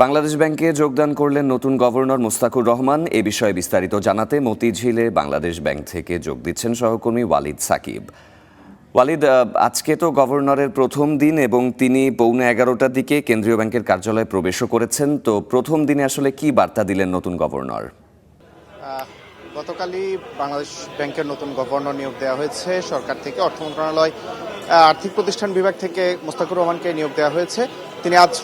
বাংলাদেশ ব্যাংকে যোগদান করলেন নতুন গভর্নর মুস্তাকুর রহমান। এ বিষয়ে বিস্তারিত জানাতে মতিঝিলে বাংলাদেশ ব্যাংক থেকে যোগ দিচ্ছেন সহকর্মী ওয়ালিদ সাকিব। ওয়ালিদ, আজকে তো গভর্নরের প্রথম দিন এবং তিনি 11:15টার দিকে কেন্দ্রীয় ব্যাংকের কার্যালয়ে প্রবেশও করেছেন। তো প্রথম দিনে আসলে কি বার্তা দিলেন নতুন গভর্নর? গতকালই বাংলাদেশ ব্যাংকের নতুন গভর্নর নিয়োগ দেওয়া হয়েছে সরকার থেকে। অর্থ মন্ত্রণালয় আর্থিক প্রতিষ্ঠান বিভাগ থেকে মুস্তাকুর রহমানকে নিয়োগ দেওয়া হয়েছে। তিনি আজ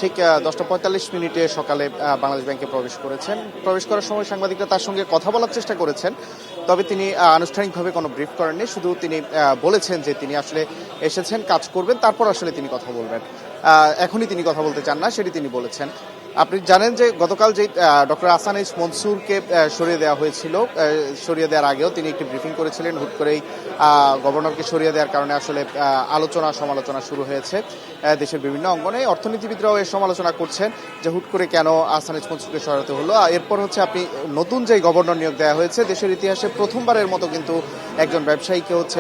ঠিক 10:45 সকালে বাংলাদেশ ব্যাংকে প্রবেশ করেছেন। প্রবেশ করার সময় সাংবাদিকরা তার সঙ্গে কথা বলার চেষ্টা করেছেন, তবে তিনি আনুষ্ঠানিকভাবে কোনো ব্রিফ করেননি। শুধু তিনি বলেছেন যে তিনি আসলে এসেছেন, কাজ করবেন, তারপর আসলে তিনি কথা বলবেন। এখনই তিনি কথা বলতে চান না, সেটি তিনি বলেছেন। আপনি জানেন যে গতকাল যে ডক্টর আহসান এইচ মনসুরকে সরিয়ে দেওয়া হয়েছিল, সরিয়ে দেওয়ার আগেও তিনি একটি ব্রিফিং করেছিলেন। হুট করেই গভর্নরকে সরিয়ে দেওয়ার কারণে আসলে আলোচনা সমালোচনা শুরু হয়েছে দেশের বিভিন্ন অঙ্গনে। অর্থনীতিবিদরাও এর সমালোচনা করছেন যে হুট করে কেন আহসান এইচ মনসুরকে সরাতে হলো। এরপর হচ্ছে আপনি নতুন যে গভর্নর নিয়োগ দেওয়া হয়েছে, দেশের ইতিহাসে প্রথমবারের মতো কিন্তু একজন ব্যবসায়ীকে হচ্ছে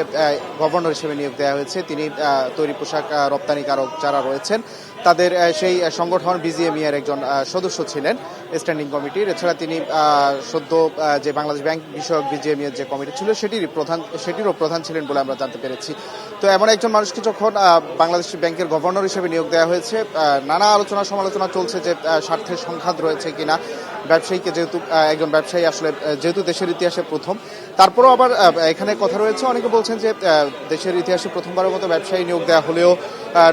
গভর্নর হিসেবে নিয়োগ দেওয়া হয়েছে। তিনি তৈরি পোশাক রপ্তানিকারক যারা রয়েছেন তাদের সেই সংগঠন বিজিএমই এর একজন সদস্য ছিলেন স্ট্যান্ডিং কমিটির। এছাড়া তিনি সদ্য যে বাংলাদেশ ব্যাংক বিষয়ক বিজিএমই এর যে কমিটি ছিল সেটিরও প্রধান ছিলেন বলে আমরা জানতে পেরেছি। তো এমন একজন মানুষকে যখন বাংলাদেশ ব্যাংকের গভর্নর হিসেবে নিয়োগ দেওয়া হয়েছে, নানা আলোচনা সমালোচনা চলছে যে স্বার্থের সংঘাত রয়েছে কিনা ব্যবসায়ীকে, যেহেতু একজন ব্যবসায়ী আসলে যেহেতু দেশের ইতিহাসে প্রথম। তারপরও আবার এখানে কথা রয়েছে, অনেকে বলছেন যে দেশের ইতিহাসে প্রথমবারের মতো ব্যবসায়ী নিয়োগ দেওয়া হলেও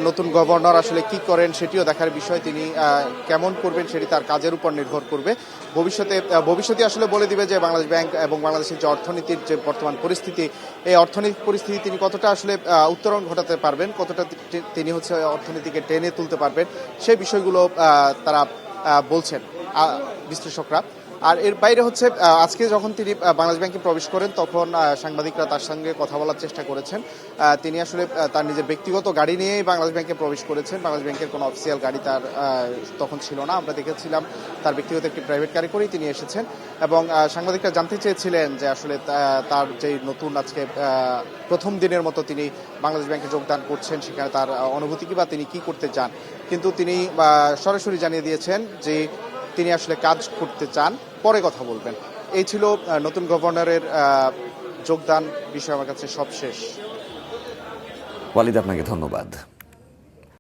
নতুন গভর্নর আসলে কি করেন সেটিও দেখার বিষয়। তিনি কেমন করবেন সেটি তার কাজের উপর নির্ভর করবে। ভবিষ্যতে আসলে বলে দিবে যে বাংলাদেশ ব্যাংক এবং বাংলাদেশের যে অর্থনীতির যে বর্তমান পরিস্থিতি, এই অর্থনৈতিক পরিস্থিতি তিনি কতটা আসলে উত্তরণ ঘটাতে পারবেন, কতটা তিনি হচ্ছে অর্থনীতিকে টেনে তুলতে পারবেন, সেই বিষয়গুলো তারা বলছেন বিশ্লেষকরা। আর এর বাইরে হচ্ছে আজকে যখন তিনি বাংলাদেশ ব্যাংকে প্রবেশ করেন তখন সাংবাদিকরা তার সঙ্গে কথা বলার চেষ্টা করেছেন। তিনি আসলে তার নিজের ব্যক্তিগত গাড়ি নিয়েই বাংলাদেশ ব্যাংকে প্রবেশ করেছেন। বাংলাদেশ ব্যাংকের কোনো অফিসিয়াল গাড়ি তার তখন ছিল না। আমরা দেখেছিলাম তার ব্যক্তিগত একটি প্রাইভেট গাড়ি করেই তিনি এসেছেন। এবং সাংবাদিকরা জানতে চেয়েছিলেন যে আসলে তার যে নতুন আজকে প্রথম দিনের মতো তিনি বাংলাদেশ ব্যাংকে যোগদান করছেন, সেখানে তার অনুভূতি কি বা তিনি কি করতে চান। কিন্তু তিনি সরাসরি জানিয়ে দিয়েছেন যে তিনি আসলে কাজ করতে চান, পরে কথা বলবেন। এই ছিল নতুন গভর্নরের যোগদান বিষয় আমার কাছে সবশেষ। ওয়ালিদ, আপনাকে ধন্যবাদ।